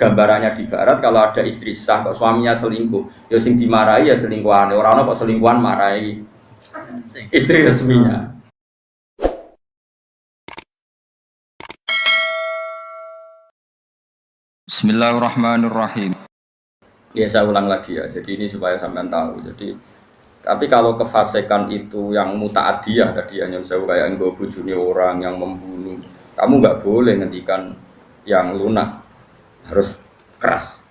gambarannya di barat kalau ada istri sah kok suaminya selingkuh, ya sing dimarahi ya selingkuhan. Orang kok selingkuhan marahi istri resminya. Bismillahirrahmanirrahim. Ya saya ulang lagi ya. Jadi ini supaya sampean tahu. Jadi tapi kalau kefasikan itu yang muta'adiyah tadi yang saya kayak nggo bojone orang yang membunuh, kamu nggak boleh ngendikan yang lunak, harus keras.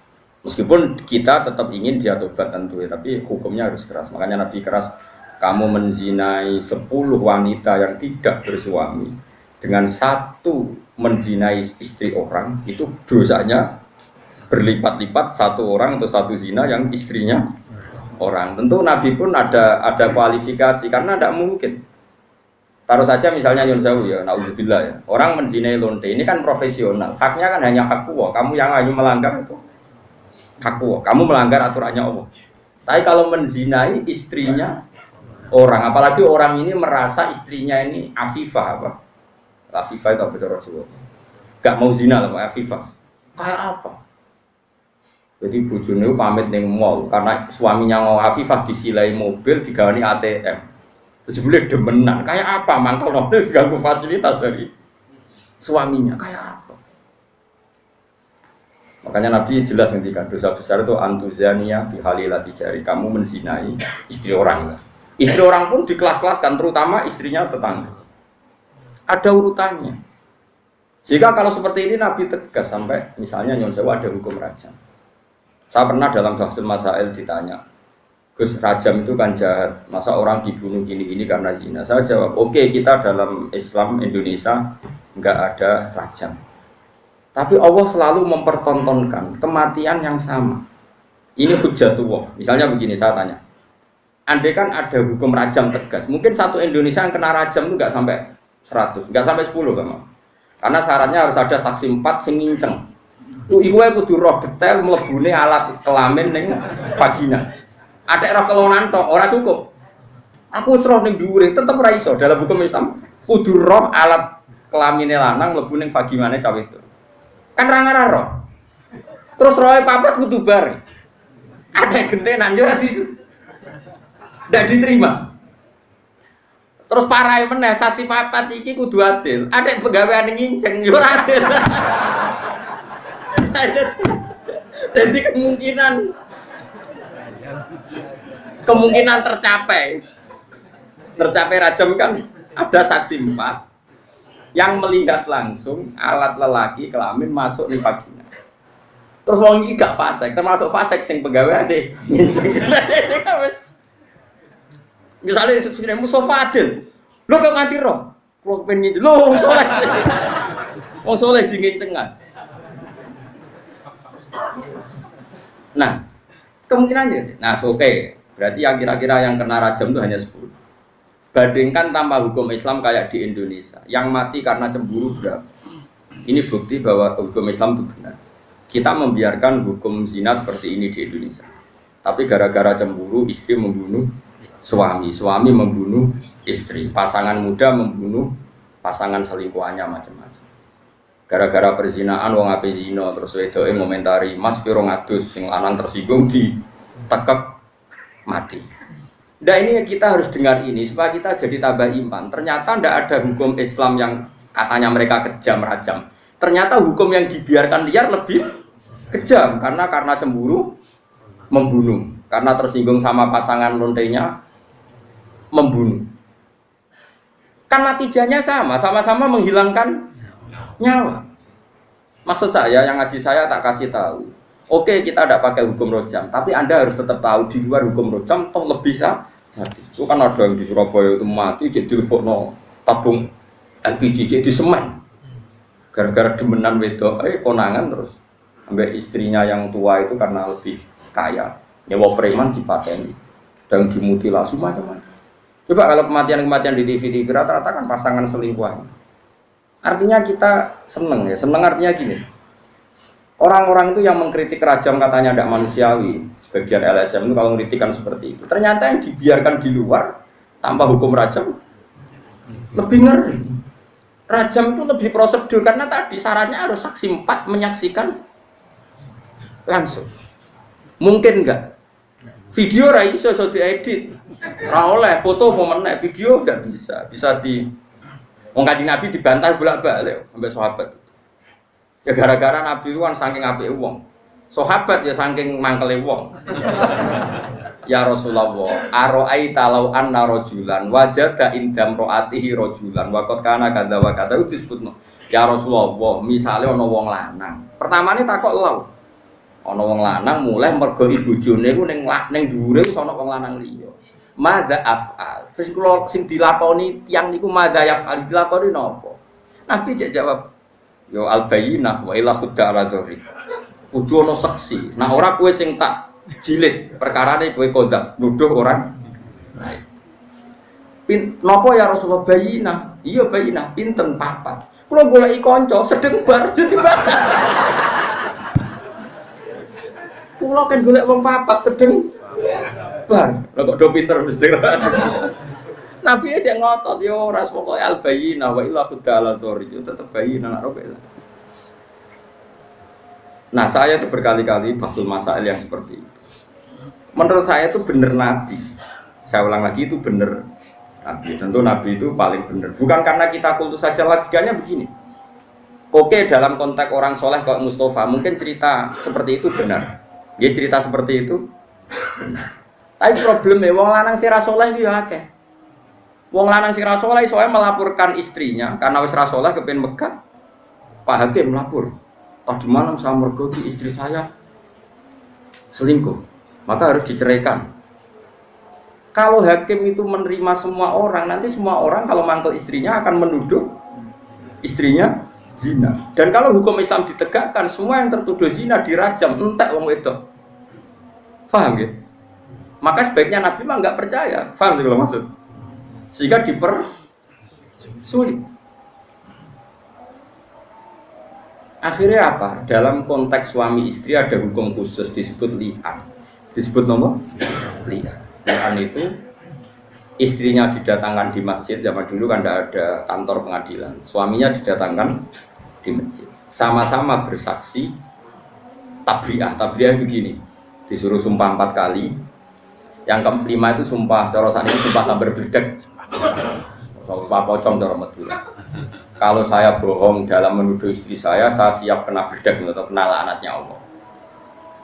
Meskipun kita tetap ingin dia tobat tentu ya, tapi hukumnya harus keras. Makanya Nabi keras, kamu menzinai 10 wanita yang tidak bersuami dengan satu menzinai istri orang, itu dosanya berlipat-lipat satu orang atau satu zina yang istrinya orang. Tentu Nabi pun ada kualifikasi karena tidak mungkin. Taruh saja misalnya Yun Sewu ya, naudzubillah ya. Orang menzinai lonte ini kan profesional. Haknya kan hanya hak Allah. Kamu yang hanya melanggar itu hak Allah. Kamu melanggar aturannya Allah. Tapi kalau menzinai istrinya orang, apalagi orang ini merasa istrinya ini afifah apa? Afifah itu apa cara Jawa? Gak mau zina lah Pak afifah. Kayak apa? Jadi bojone pamit ning mall karena suaminya mau afifah disilai mobil digawani ATM. Terus boleh demenan. Kayak apa mangkel mobil diganggu fasilitas dari suaminya? Kayak apa? Makanya Nabi jelas ngendikan dosa besar itu antuzania bihalilati jari, kamu menzinai istri orang. Istri orang pun di kelas-kelaskan, terutama istrinya tetangga. Ada urutannya. Jika kalau seperti ini Nabi tegas sampai misalnya Nyon Sewu ada hukum rajam. Saya pernah dalam Bahsul Masail ditanya, Gus, rajam itu kan jahat, masa orang dibunuh gini-gini karena zina? Saya jawab, oke, kita dalam Islam Indonesia nggak ada rajam. Tapi Allah selalu mempertontonkan kematian yang sama. Ini hujjatullah. Misalnya begini, saya tanya, andai kan ada hukum rajam tegas, mungkin satu Indonesia yang kena rajam itu nggak sampai 100, nggak sampai 10 kan? Karena syaratnya harus ada saksi 4 sing nginceng. Tuh iku ae kudu roh detail mlebune alat kelamin ning vagina. Atek roh kelonan tok ora cukup. Aku wis roh ning dhuwure tetep ora iso dalam hukum Islam. Kudu roh alat kelamine lanang mlebu ning vaginane cawe itu. Kan ra ngarah roh. Terus rohe papat kudu bareng. Atek gentenan yo ora ndak diterima. Terus parahe meneh saksi papat iki kudu adil. Atek pegaweane nginceng yo ora adil. Jadi kemungkinan tercapai rajam kan ada saksi 4 yang melihat langsung alat lelaki kelamin masuk di vagina. Terus wong iki gak fasik, termasuk fasik sing pegawai misalnya sini Mustafa Adil, lo kok nganti roh, lo pengen lo soleh sing ngencengan. Nah, kemungkinannya, oke. Berarti yang kira-kira yang kena rajam itu hanya 10. Bandingkan tanpa hukum Islam kayak di Indonesia, yang mati karena cemburu berapa? Ini bukti bahwa hukum Islam itu benar. Kita membiarkan hukum zina seperti ini di Indonesia. Tapi gara-gara cemburu, istri membunuh suami, suami membunuh istri, pasangan muda membunuh pasangan selingkuhannya macam-macam. Gara-gara perzinaan wong ape zina terus wedoke ngomentari Mas piro ngadus sing lanang tersinggung ditekek mati. Nah ini kita harus dengar ini supaya kita jadi tambah iman. Ternyata tidak ada hukum Islam yang katanya mereka kejam rajam. Ternyata hukum yang dibiarkan liar lebih kejam karena cemburu membunuh, karena tersinggung sama pasangan lontenya membunuh. Kan natijahnya sama-sama menghilangkan nyawa. Maksud saya, yang ngaji saya tak kasih tahu. Oke, kita tidak pakai hukum rojam, tapi Anda harus tetap tahu di luar hukum rojam toh lebih sadis. Itu kan ada yang di Surabaya itu mati jadi lebokno tabung LPG jadi semen. Gara-gara demenan wedok, konangan terus ambek istrinya yang tua itu karena lebih kaya. Nyewa preman dipateni dan dimutilasi macam-macam. Coba kalau kematian-kematian di TV rata-rata kan pasangan selingkuhan. Artinya kita seneng ya, seneng artinya gini. Orang-orang itu yang mengkritik rajam katanya tidak manusiawi, sebagian LSM itu kalau mengkritikan seperti itu. Ternyata yang dibiarkan di luar tanpa hukum rajam lebih ngeri. Rajam itu lebih prosedur karena tadi syaratnya harus saksi 4 menyaksikan langsung. Mungkin enggak? Video ra iso diedit. Ra oleh foto apa meneh, video enggak bisa. Bisa di wong Kanjeng Nabi dibantah bolak-balik sampai sahabat. Ya gara-gara Nabi itu kan saking apike wong. Sahabat ya saking mangkele wong. Ya Rasulullah, aro'aita law anna rajulan wajada indam ro'atihi rajulan wa qad kana kadza wa kadza disebutno. Ya Rasulullah, misale ana wong lanang. Pertamane takok law. Ana wong lanang mulai mergo ibojone ku ning dhuwure wis ana wong lanang liya. Madza af'al. Terus kula sing dilakoni tiyang niku madza yaf'al dilakoni napa? Nabi cek jawab, yo al-bayyinah wa ila khudda ala dzahri. Kudu ana saksi. Nah ora kowe sing tak jilid perkarane kowe kodaf nuduh orang lain. Napa ya Rasulullah bayinah? Iya bayinah, pinten papat. Kula goleki kanca sedeng bar dadi batal. Kula kan golek wong papat sedeng bar. Lah kok do pinter mesti. Nabi aja ngotot yo ora pokoke al bayinah wa illa khudala dzori yo tetep bayinah nak robe. Nah, saya itu berkali-kali basul masail yang seperti itu. Menurut saya itu benar Nabi. Saya ulang lagi itu benar Nabi. Tentu Nabi itu paling benar. Bukan karena kita kultus saja, logikanya begini. Oke, dalam konteks orang soleh kayak Mustafa, mungkin cerita seperti itu benar. Dia cerita seperti itu benar. Tapi problemnya, wong lanang sira soleh itu ya akeh. Wong lanang sira soleh soalnya melaporkan istrinya karena wis ra soleh kepen megat. Pak Hakim melapor. Tadi malam saya mergoki istri saya selingkuh, maka harus diceraikan. Kalau hakim itu menerima semua orang, nanti semua orang kalau mangkel istrinya akan menuduh istrinya zina. Dan kalau hukum Islam ditegakkan, semua yang tertuduh zina dirajam, entek wong wedok. Paham ya? Maka sebaiknya Nabi mah nggak percaya. Paham sih kalau maksud? Sehingga dipersulit. Akhirnya apa? Dalam konteks suami istri ada hukum khusus disebut li'an. Disebut nomor li'an. Li'an itu istrinya didatangkan di masjid, zaman dulu kan tidak ada kantor pengadilan. Suaminya didatangkan di masjid. Sama-sama bersaksi tabri'ah. Tabri'ah begini, disuruh sumpah 4 kali. Yang kelima itu sumpah, cara saat ini sumpah sambar bledek. Sumpah pocong cara Madura. Kalau saya bohong dalam menuduh istri saya siap kena bledek atau kena laknatnya Allah.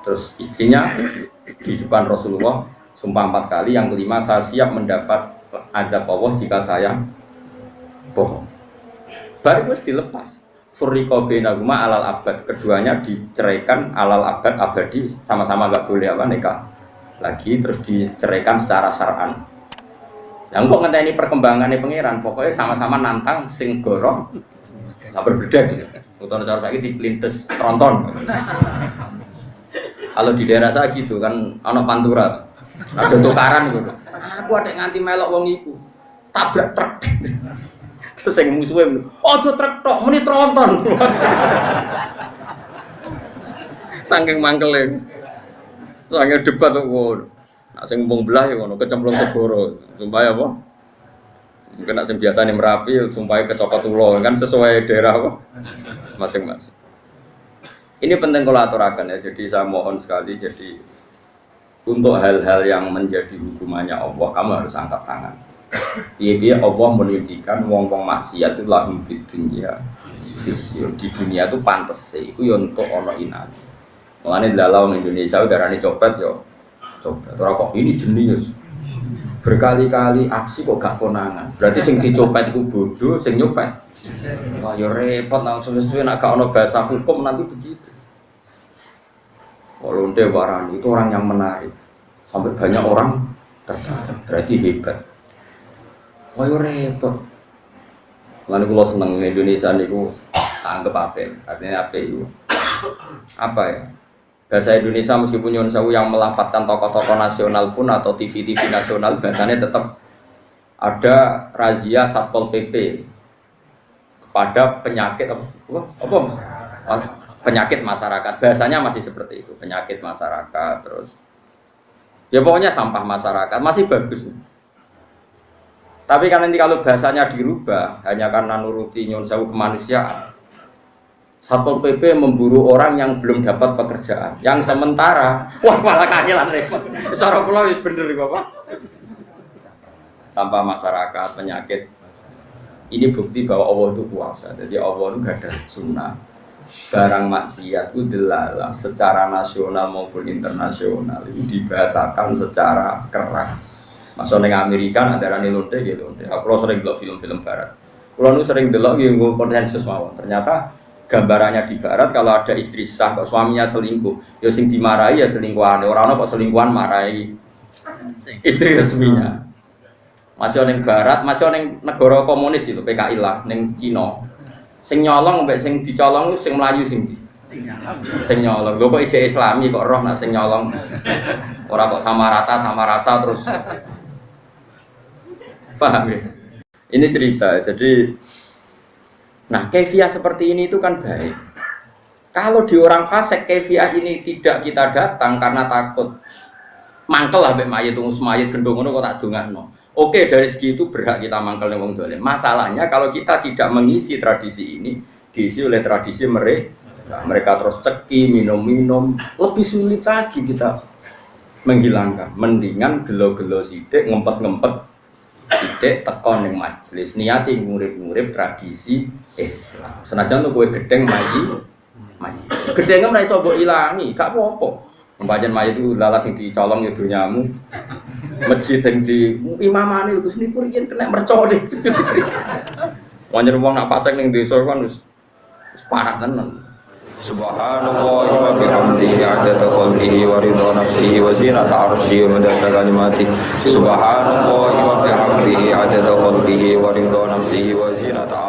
Terus istrinya di depan Rasulullah sumpah 4 kali, yang kelima saya siap mendapat azab Allah jika saya bohong. Baru harus dilepas. Furriqa bainahuma alal abad, keduanya diceraikan alal abad abadi, sama-sama enggak boleh nikah lagi, terus diceraikan secara syar'an. Yang kok ngenteni perkembangannya pangeran, pokoknya sama-sama nantang sing gorong sabar bedek. Utawa cara saiki diplintes tronton. Kalau di daerah saya gitu kan ana pantura. Ada tukaran gitu. Aku ada nganti melok wong iku. Tabrak truk. Terus sing musuhe, "Ojo truk tok, muni tronton." Saking mangkele. Saking debat kok ngono. Nak sing mbung belah ya ngono, kecemplung segoro. Sumpah apa? Mungkin nak sing biasane Merapi, sumpah kecopot ulo, kan sesuai daerah apa? Masing-masing. Ini penting kalau aturakan ya, jadi saya mohon sekali, jadi untuk hal-hal yang menjadi hukumannya Allah, kamu harus angkat tangan. Biar Allah menunjukkan wong-wong maksiat itu lahum fid dunya. Di dunia itu pantes sih, itu ya untuk ono inan. Mulane dalam Indonesia udarane copet yo. Coba, kok ini jenius berkali-kali aksi kok gak konangan, berarti sing dicopet itu bodoh, sing nyopet wah ya repot, langsung sesuai nak gak ada bahasa hukum nanti begitu. Kalau warani itu orang yang menarik sampai banyak orang tertarik, berarti hebat. Wah ya repot. Lalu kalau seneng Indonesia niku anggap apa, artinya apa itu apa ya, bahasa Indonesia meskipun nyuwun sewu yang melafatkan tokoh-tokoh nasional pun atau TV-TV nasional, bahasanya tetap ada razia Satpol PP kepada penyakit penyakit masyarakat, bahasanya masih seperti itu, penyakit masyarakat, terus ya pokoknya sampah masyarakat masih bagus. Tapi kan nanti kalau bahasanya dirubah hanya karena nuruti nyuwun sewu kemanusiaan, Satpol PP memburu orang yang belum dapat pekerjaan. Yang sementara, wah malah kangelan repot. Cara kula wis bener Bapak. Sampah masyarakat, penyakit. Ini bukti bahwa Allah itu kuasa. Jadi Allah itu gak ada sunnah. Barang maksiat itu delalah secara nasional maupun internasional itu dibahasakan secara keras. Masuk neng Amerika ada rani lonte gitu. Aku sering delok film-film barat. Kalau nu sering delok yang konsensus mawon. Ternyata gambarannya di barat kalau ada istri sah kok suaminya selingkuh, ya sing dimarahi ya selingkuhan. Orang kok selingkuhan marahi istri resminya. Masih neng barat, masih neng negara komunis itu PKI lah, neng Cina. Sing nyolong mbek sing dicolong sing melayu sing nyolong. Lho kok ijek Islami kok roh nak sing nyolong. Ora kok sama rata sama rasa terus. Paham ya? Ini cerita. Jadi nah, kefiah seperti ini itu kan baik. Kalau di orang fasik kefiah ini tidak kita datang karena takut mangkel lah mbek mayit tunggu mayit gendong ngono kok tak dongakno. Oke, dari segi itu berhak kita mangkel ning wong dolim. Masalahnya kalau kita tidak mengisi tradisi ini, diisi oleh tradisi mereka. Mereka terus ceki, minum-minum, lebih sulit lagi kita menghilangkan. Mendingan gelo-gelo sithik, ngempet-ngempet sithik teko ning majelis, niati ngurip-ngurip tradisi Islam. Senajan tuh kowe gedeng mayi. Gedenge ora iso mbok ilangi, gak apa-apa. Pembagian mayat itu lalas yang dicolong ya dunyamu. Masjid yang di imamane lho Gus niku riyen kena mercon iki cerita. Wong nak fasik ning desa kan wis parah tenan. Subhanallah wa bihamdihi adada khalqihi wa ridha nafsihi wa zinata arsyihi wa midada kalimatihi. Subhanallah wa bihamdihi adada khalqihi wa ridha nafsihi wa zinata